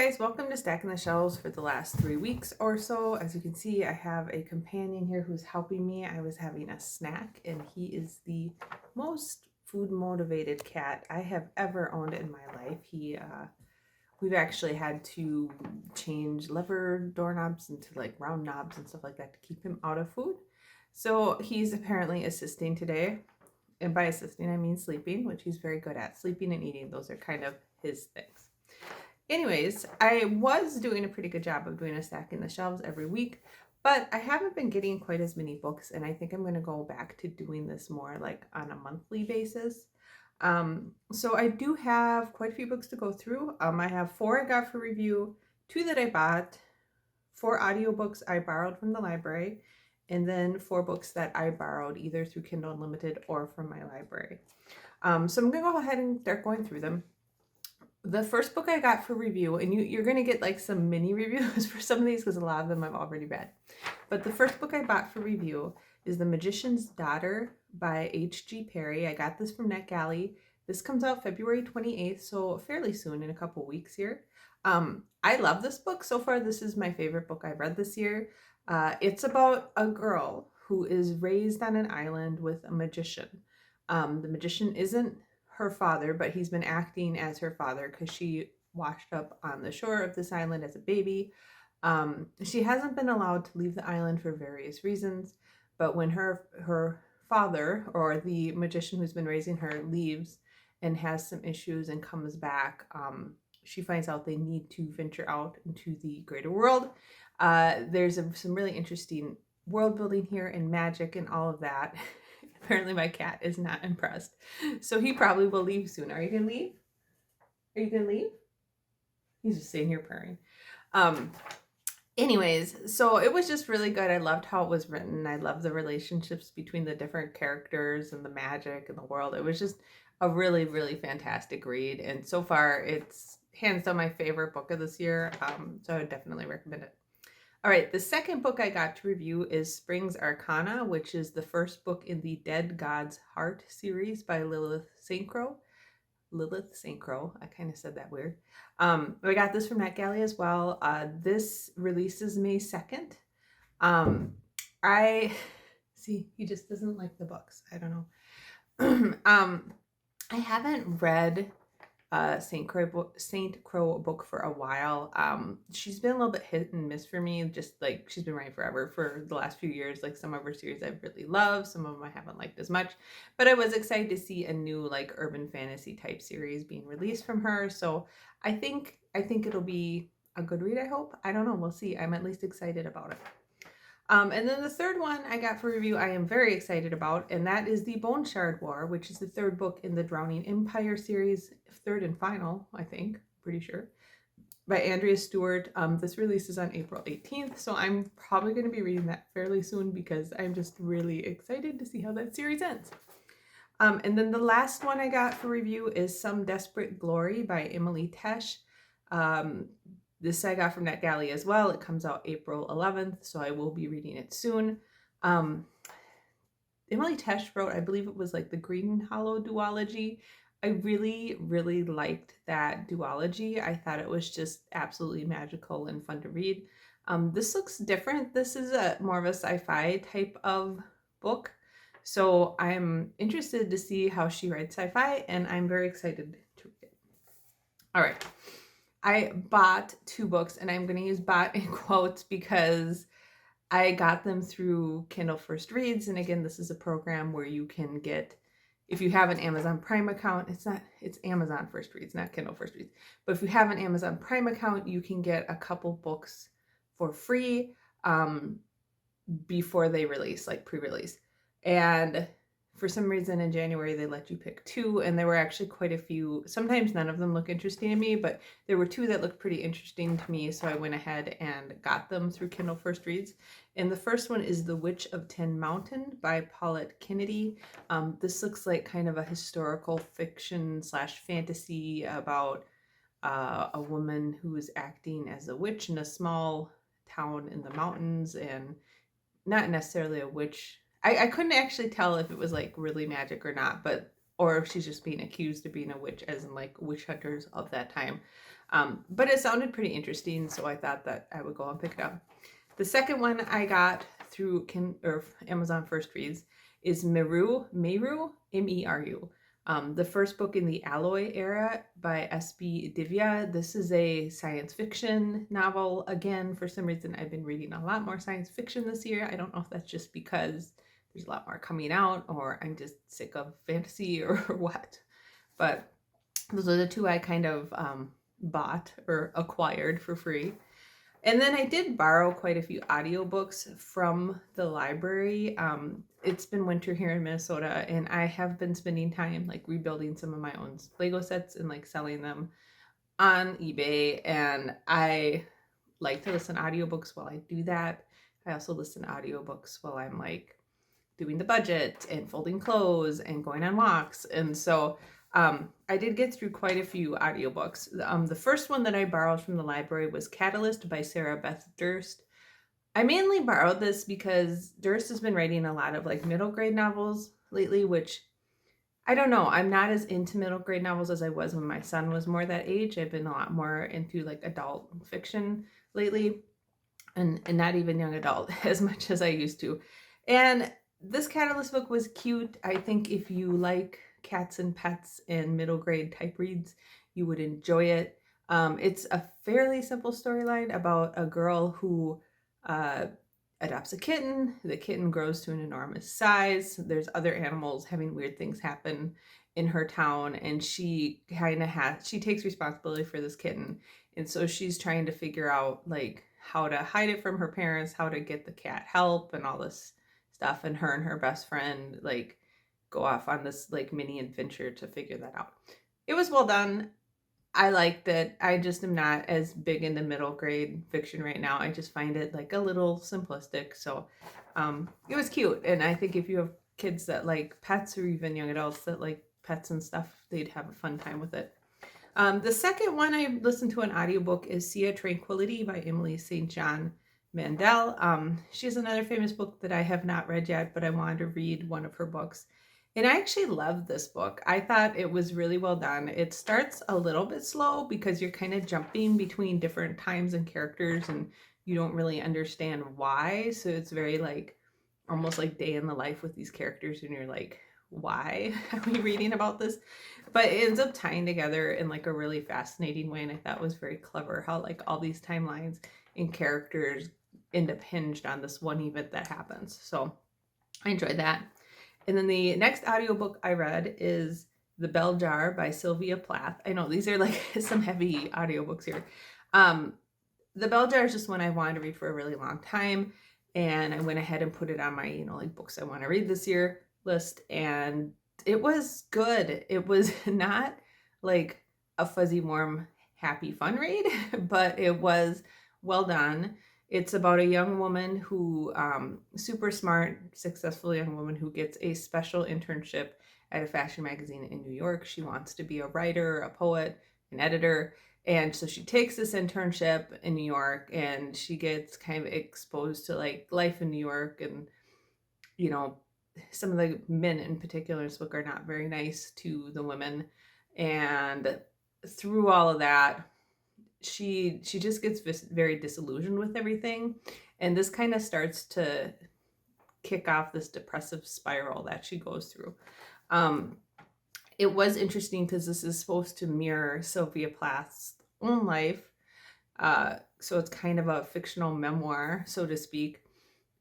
guys, welcome to Stacking the Shelves for the last 3 weeks or so. As you can see, I have a companion here who's helping me. I was having a snack and he is the most food motivated cat I have ever owned in my life. We've actually had to change lever doorknobs into like round knobs and stuff like that to keep him out of food. So he's apparently assisting today. And by assisting, I mean sleeping, which he's very good at. Sleeping and eating, those are kind of his things. Anyways, I was doing a pretty good job of doing a Stacking the Shelves every week, but I haven't been getting quite as many books, and I think I'm going to go back to doing this more like on a monthly basis. So I do have quite a few books to go through. I have 4 I got for review, 2 that I bought, 4 audiobooks I borrowed from the library, and then 4 books that I borrowed either through Kindle Unlimited or from my library. So I'm going to go ahead and start going through them. The first book I got for review, and you're going to get like some mini reviews for some of these because a lot of them I've already read. But the first book I bought for review is The Magician's Daughter by H.G. Perry. I got this from NetGalley. This comes out February 28th, so fairly soon, in a couple weeks here. I love this book. So far, this is my favorite book I've read this year. It's about a girl who is raised on an island with a magician. The magician isn't her father, but he's been acting as her father because she washed up on the shore of this island as a baby. She hasn't been allowed to leave the island for various reasons, but when her father, or the magician who's been raising her, leaves and has some issues and comes back, she finds out they need to venture out into the greater world. There's some really interesting world building here and magic and all of that. Apparently my cat is not impressed. So he probably will leave soon. Are you going to leave? Are you going to leave? He's just sitting here purring. Anyways, so it was just really good. I loved how it was written. I love the relationships between the different characters and the magic and the world. It was just a really, really fantastic read. And so far, it's hands down my favorite book of this year. So I would definitely recommend it. All right, the second book I got to review is Spring's Arcana, which is the first book in the Dead God's Heart series by Lilith St. Crow. I kind of said that weird. I got this from NetGalley as well. This releases May 2nd. I see he just doesn't like the books. I don't know. I haven't read St. Crow book for a while. She's been a little bit hit and miss for me, just like she's been writing forever for the last few years. Like some of her series I've really loved, some of them I haven't liked as much, but I was excited to see a new like urban fantasy type series being released from her. So I think it'll be a good read. I hope. I don't know. We'll see. I'm at least excited about it. And then the third one I got for review I am very excited about, and that is The Bone Shard War, which is the third book in the Drowning Empire series, third and final, I think, pretty sure, by Andrea Stewart. This releases on April 18th, so I'm probably going to be reading that fairly soon because I'm just really excited to see how that series ends. And then the last one I got for review is Some Desperate Glory by Emily Tesh. This I got from NetGalley as well. It comes out April 11th, so I will be reading it soon. Emily Tesh wrote, I believe it was like the Green Hollow duology. I really, really liked that duology. I thought it was just absolutely magical and fun to read. This looks different. This is more of a sci-fi type of book. So I'm interested to see how she writes sci-fi, and I'm very excited to read it. All right. I bought 2 books, and I'm going to use bought in quotes because I got them through Kindle First Reads. And again, this is a program where you can get, if you have an Amazon Prime account, it's Amazon First Reads, not Kindle First Reads. But if you have an Amazon Prime account, you can get a couple books for free before they release, like pre-release. And for some reason in January, they let you pick 2, and there were actually quite a few. Sometimes none of them look interesting to me, but there were 2 that looked pretty interesting to me, so I went ahead and got them through Kindle First Reads. And the first one is The Witch of Tin Mountain by Paulette Kennedy. This looks like kind of a historical fiction / fantasy about a woman who is acting as a witch in a small town in the mountains, and not necessarily a witch. I couldn't actually tell if it was like really magic or not, or if she's just being accused of being a witch, as in like witch hunters of that time. But it sounded pretty interesting, so I thought that I would go and pick it up. The second one I got through Amazon First Reads is Meru, Meru. The first book in the Alloy era by S.B. Divya. This is a science fiction novel. Again, for some reason, I've been reading a lot more science fiction this year. I don't know if that's just because there's a lot more coming out, or I'm just sick of fantasy, or what. But those are the two I kind of bought or acquired for free. And then I did borrow quite a few audiobooks from the library. It's been winter here in Minnesota, and I have been spending time like rebuilding some of my own Lego sets and like selling them on eBay. And I like to listen to audiobooks while I do that. I also listen to audiobooks while I'm like doing the budget and folding clothes and going on walks. And so I did get through quite a few audiobooks. The first one that I borrowed from the library was Catalyst by Sarah Beth Durst. I mainly borrowed this because Durst has been writing a lot of like middle grade novels lately, which I don't know. I'm not as into middle grade novels as I was when my son was more that age. I've been a lot more into like adult fiction lately, and not even young adult as much as I used to. And this Catalyst book was cute. I think if you like cats and pets and middle grade type reads, you would enjoy it. It's a fairly simple storyline about a girl who adopts a kitten. The kitten grows to an enormous size. There's other animals having weird things happen in her town, and she takes responsibility for this kitten. And so she's trying to figure out like how to hide it from her parents, how to get the cat help, and all this stuff. And her best friend like go off on this like mini adventure to figure that out. It was well done. I liked it. I just am not as big into middle grade fiction right now. I just find it like a little simplistic. So it was cute. And I think if you have kids that like pets, or even young adults that like pets and stuff, they'd have a fun time with it. The second one I listened to an audiobook is Sea of Tranquility by Emily St. John Mandel. She has another famous book that I have not read yet, but I wanted to read one of her books. And I actually loved this book. I thought it was really well done. It starts a little bit slow because you're kind of jumping between different times and characters, and you don't really understand why. So it's very like almost like day in the life with these characters, and you're like, why are we reading about this? But it ends up tying together in like a really fascinating way, and I thought was very clever how like all these timelines and characters end up hinged on this one event that happens. So I enjoyed that. And then the next audiobook I read is The Bell Jar by Sylvia Plath. I know these are like some heavy audiobooks here. The Bell Jar is just one I wanted to read for a really long time, and I went ahead and put it on my, like books I want to read this year list, and it was good. It was not like a fuzzy, warm, happy, fun read, but it was well done. It's about a young woman who, super smart, successful young woman who gets a special internship at a fashion magazine in New York. She wants to be a writer, a poet, an editor. And so she takes this internship in New York, and she gets kind of exposed to like life in New York. And, some of the men in particular in this book are not very nice to the women. And through all of that, she just gets very disillusioned with everything, and this kind of starts to kick off this depressive spiral that she goes through. It was interesting because this is supposed to mirror Sylvia Plath's own life, so it's kind of a fictional memoir, so to speak,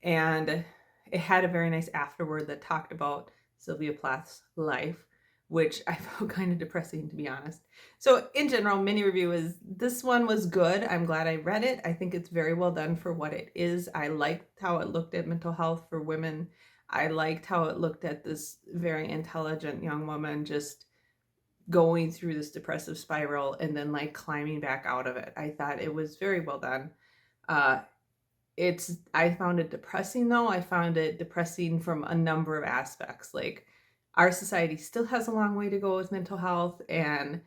and it had a very nice afterword that talked about Sylvia Plath's life, which I found kind of depressing, to be honest. So in general, mini review is this one was good. I'm glad I read it. I think it's very well done for what it is. I liked how it looked at mental health for women. I liked how it looked at this very intelligent young woman just going through this depressive spiral and then like climbing back out of it. I thought it was very well done. I found it depressing though. I found it depressing from a number of aspects. Like, our society still has a long way to go with mental health, and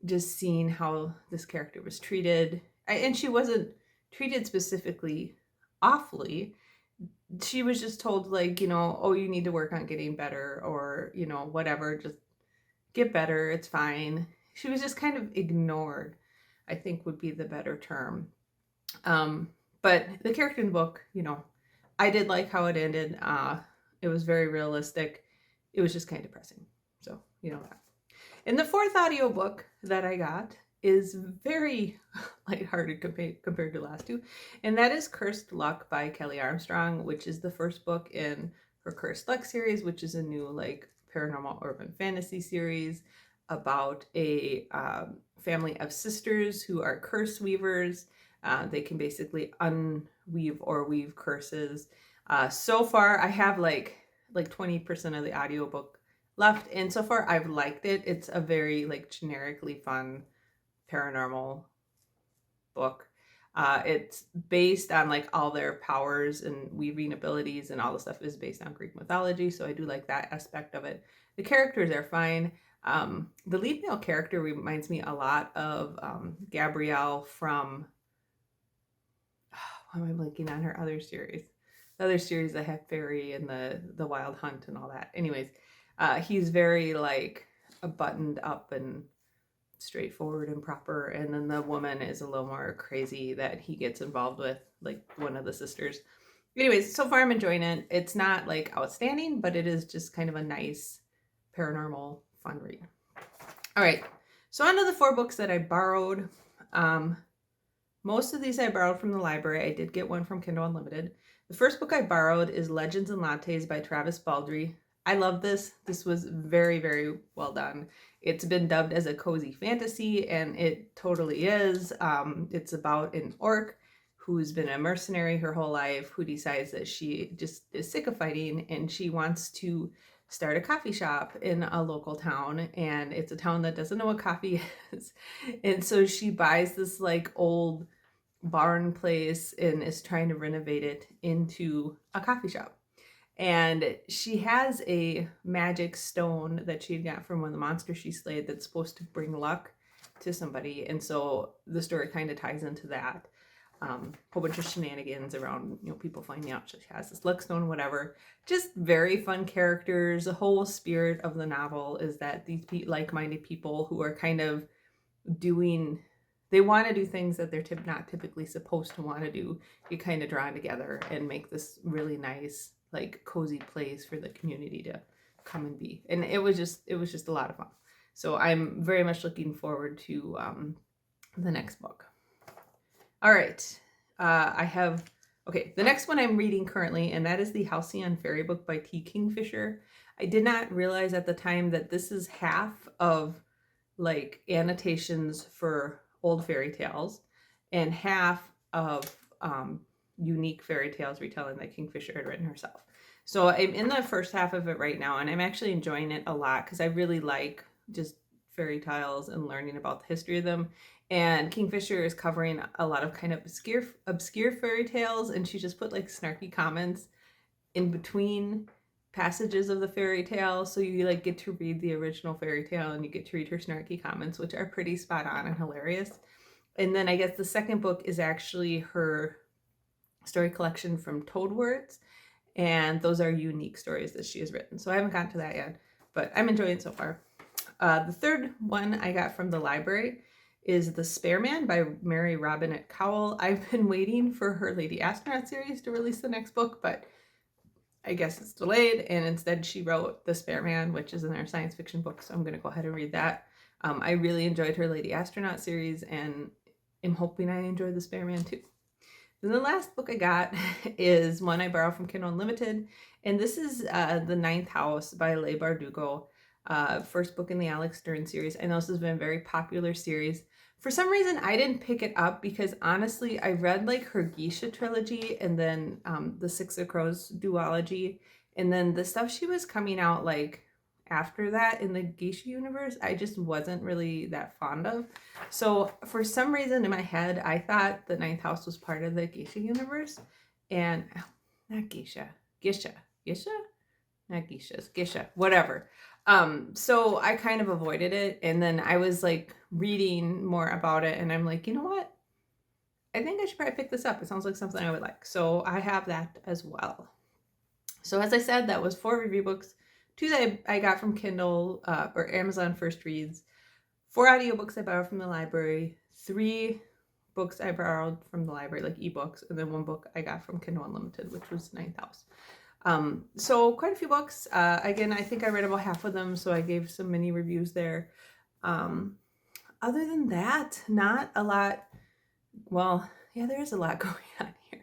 just seeing how this character was treated. And she wasn't treated specifically awfully. She was just told like, oh, you need to work on getting better, or, whatever, just get better. It's fine. She was just kind of ignored, I think would be the better term. But the character in the book, I did like how it ended. It was very realistic. It was just kind of depressing. So, that. And the fourth audiobook that I got is very lighthearted compared to the last two, and that is Cursed Luck by Kelly Armstrong, which is the first book in her Cursed Luck series, which is a new paranormal urban fantasy series about a family of sisters who are curse weavers. They can basically unweave or weave curses. So far, I have like 20% of the audiobook left, and so far I've liked it. It's a very generically fun paranormal book. It's based on all their powers and weaving abilities, and all the stuff is based on Greek mythology, so I do like that aspect of it. The characters are fine. The lead male character reminds me a lot of Gabrielle from why am I blanking on her other series? The other series that have fairy and the wild hunt and all that. Anyways, he's very buttoned up and straightforward and proper, and then the woman is a little more crazy that he gets involved with, one of the sisters. Anyways, so far I'm enjoying it. It's not outstanding, but it is just kind of a nice paranormal fun read. All right, so on to the 4 books that I borrowed. Most of these I borrowed from the library. I did get one from Kindle Unlimited. The first book I borrowed is Legends and Lattes by Travis Baldree. I love this. This was very, very well done. It's been dubbed as a cozy fantasy, and it totally is. It's about an orc who's been a mercenary her whole life, who decides that she just is sick of fighting, and she wants to start a coffee shop in a local town, and it's a town that doesn't know what coffee is. And so she buys this old barn place and is trying to renovate it into a coffee shop. And she has a magic stone that she got from one of the monsters she slayed that's supposed to bring luck to somebody. And so the story kind of ties into that. Whole bunch of shenanigans around, people finding out she has this luck stone, whatever. Just very fun characters. The whole spirit of the novel is that these like-minded people who are kind of they want to do things that they're not typically supposed to want to do, get kind of drawn together and make this really nice, cozy place for the community to come and be. And it was just a lot of fun. So I'm very much looking forward to the next book. All right. The next one I'm reading currently, and that is the Halcyon Fairy book by T. Kingfisher. I did not realize at the time that this is half of annotations for old fairy tales and half of unique fairy tales retelling that Kingfisher had written herself. So I'm in the first half of it right now, and I'm actually enjoying it a lot because I really like just fairy tales and learning about the history of them. And Kingfisher is covering a lot of kind of obscure fairy tales, and she just put snarky comments in between passages of the fairy tale, so you get to read the original fairy tale and you get to read her snarky comments, which are pretty spot on and hilarious. And then I guess the second book is actually her story collection from Toad Words, and those are unique stories that she has written. So I haven't gotten to that yet, but I'm enjoying it so far. The third one I got from the library is The Spareman by Mary Robinette Kowal. I've been waiting for her Lady Astronaut series to release the next book, but I guess it's delayed, and instead she wrote The Spareman, which is another science fiction book, so I'm going to go ahead and read that. I really enjoyed her Lady Astronaut series, and am hoping I enjoy The Spareman too. Then the last book I got is one I borrowed from Kindle Unlimited, and this is The Ninth House by Leigh Bardugo. First book in the Alex Stern series. I know this has been a very popular series. For some reason, I didn't pick it up because honestly, I read her Geisha trilogy and then the Six of Crows duology, and then the stuff she was coming out after that in the Geisha universe, I just wasn't really that fond of. So for some reason in my head, I thought the Ninth House was part of the Geisha universe, and not Geisha, not Geishas, Geisha, whatever. So I kind of avoided it, and then I was reading more about it, and I'm you know what? I think I should probably pick this up. It sounds like something I would like. So I have that as well. So as I said, that was 4 review books, 2 that I got from Kindle or Amazon First Reads, 4 audiobooks I borrowed from the library, 3 books I borrowed from the library, like ebooks, and then 1 book I got from Kindle Unlimited, which was Ninth House. So quite a few books. Again, I think I read about half of them, so I gave some mini reviews there. Other than that, not a lot. Well, yeah, there is a lot going on here.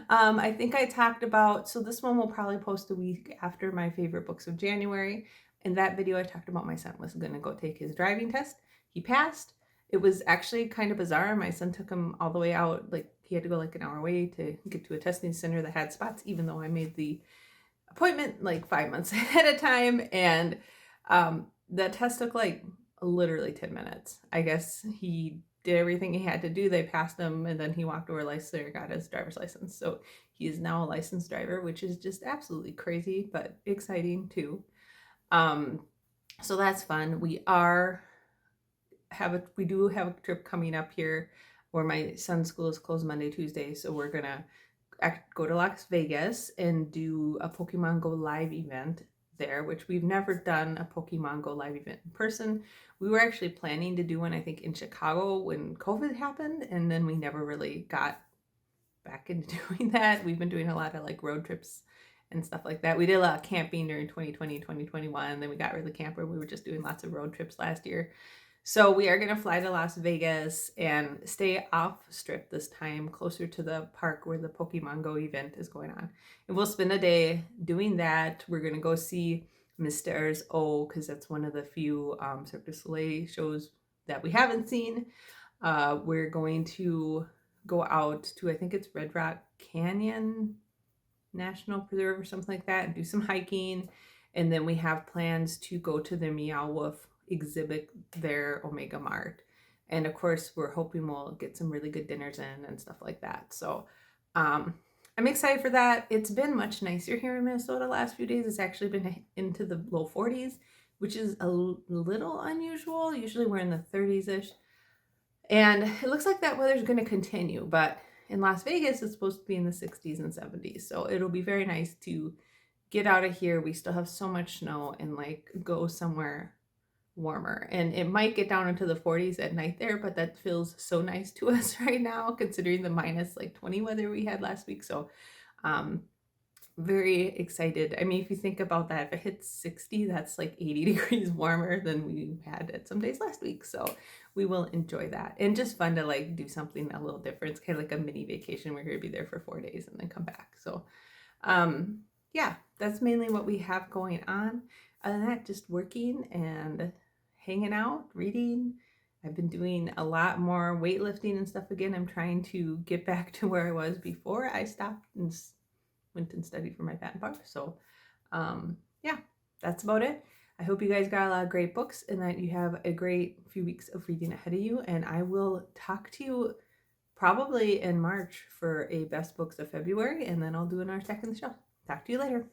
I think I talked about, so this one will probably post a week after my favorite books of January. In that video, I talked about my son was going to go take his driving test. He passed. It was actually kind of bizarre. My son took him all the way out. Like, he had to go like an hour away to get to a testing center that had spots, even though I made the appointment like 5 months ahead of time. And that test took like literally 10 minutes. I guess he did everything he had to do. They passed him, and then he walked over licensed and got his driver's license. So he is now a licensed driver, which is just absolutely crazy, but exciting too. So that's fun. We do have a trip coming up here where my son's school is closed Monday, Tuesday. So we're gonna go to Las Vegas and do a Pokemon Go live event there, which we've never done a Pokemon Go live event in person. We were actually planning to do one, I think, in Chicago when COVID happened, and then we never really got back into doing that. We've been doing a lot of like road trips and stuff like that. We did a lot of camping during 2020, 2021, and then we got rid of the camper. We were just doing lots of road trips last year. So we are going to fly to Las Vegas and stay off strip this time, closer to the park where the Pokemon Go event is going on. And we'll spend a day doing that. We're going to go see Mr. O, because that's one of the few Cirque du Soleil shows that we haven't seen. We're going to go out to, I think it's Red Rock Canyon National Preserve or something like that, and do some hiking. And then we have plans to go to the Meow Wolf exhibit their Omega Mart, and of course we're hoping we'll get some really good dinners in and stuff like that. So I'm excited for that. It's been much nicer here in Minnesota the last few days. It's actually been into the low 40s, which is a little unusual. Usually we're in the 30s-ish, and it looks like that weather's going to continue, but in Las Vegas it's supposed to be in the 60s and 70s, so it'll be very nice to get out of here. We still have so much snow, and like go somewhere warmer. And it might get down into the 40s at night there, but that feels so nice to us right now, considering the minus like 20 weather we had last week. So very excited. I mean, if you think about that, if it hits 60, that's like 80 degrees warmer than we had at some days last week. So we will enjoy that, and just fun to like do something a little different. It's kind of like a mini vacation. We're going to be there for 4 days and then come back. So yeah, that's mainly what we have going on. Other than that, just working and hanging out, reading. I've been doing a lot more weightlifting and stuff again. I'm trying to get back to where I was before I stopped and went and studied for my patent bar. So yeah, that's about it. I hope you guys got a lot of great books and that you have a great few weeks of reading ahead of you. And I will talk to you probably in March for a best books of February, and then I'll do an our second show. Talk to you later.